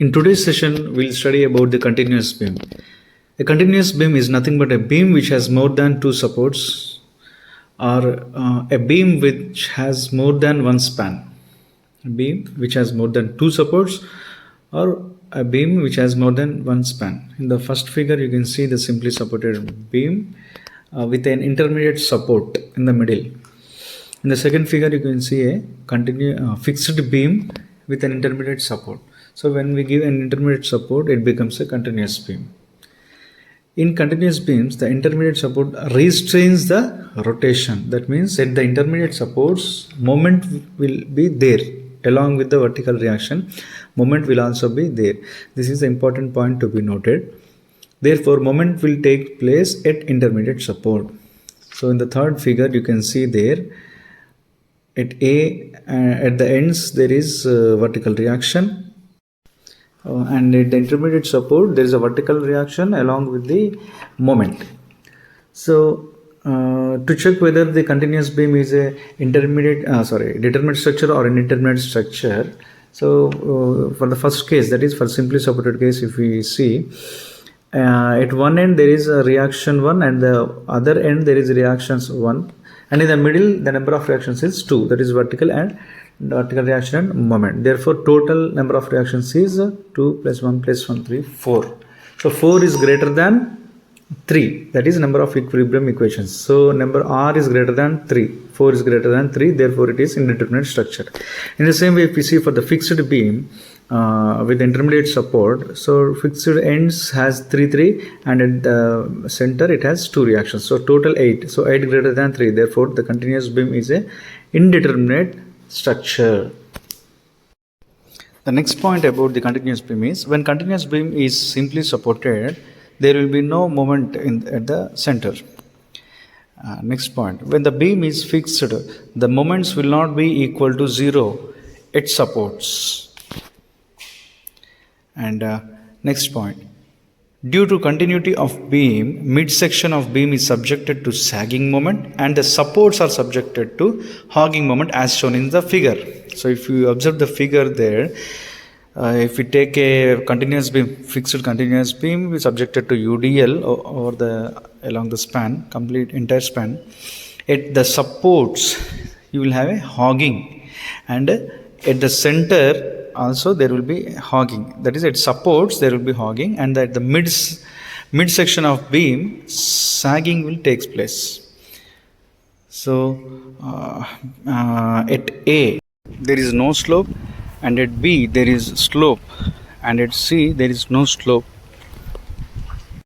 In today's session, we'll study about the continuous beam. A continuous beam is nothing but a beam which has more than two supports, or a beam which has more than one span. A beam which has more than two supports, or a beam which has more than one span. In the first figure, you can see the simply supported beam with an intermediate support in the middle. In the second figure, you can see a fixed beam with an intermediate support. So when we give an intermediate support, it becomes a continuous beam. In continuous beams, the intermediate support restrains the rotation. That means at the intermediate supports, moment will be there along with the vertical reaction. Moment will also be there. This is the important point to be noted. Therefore, moment will take place at intermediate support. So in the third figure, you can see there at at the ends there is vertical reaction. And at the intermediate support there is a vertical reaction along with the moment. So to check whether the continuous beam is a determinate structure or an intermediate structure, so for the first case, that is for simply supported case, if we see at one end there is a reaction 1 and the other end there is reactions 1, and in the middle the number of reactions is 2, that is vertical reaction and moment. Therefore total number of reactions is 2 plus 1 plus 1 3 4. So 4 is greater than 3, that is number of equilibrium equations. So number R is greater than 3, 4 is greater than 3, therefore it is indeterminate structure. In the same way, if we see for the fixed beam with intermediate support, so fixed ends has 3 and at the center it has 2 reactions, so total 8. So 8 greater than 3, therefore the continuous beam is a indeterminate structure. The next point about the continuous beam is, when continuous beam is simply supported, there will be no moment at the center. Next point, when the beam is fixed, the moments will not be equal to 0 at supports. And next point, due to continuity of beam, midsection of beam is subjected to sagging moment and the supports are subjected to hogging moment as shown in the figure. So if you observe the figure there, if we take a continuous beam, fixed continuous beam is subjected to UDL over along the span, complete entire span. At the supports, you will have a hogging, and at the center also there will be hogging. That is, at supports there will be hogging, and at the midsection of beam, sagging will take place. So at A there is no slope, and at B there is slope, and at C there is no slope.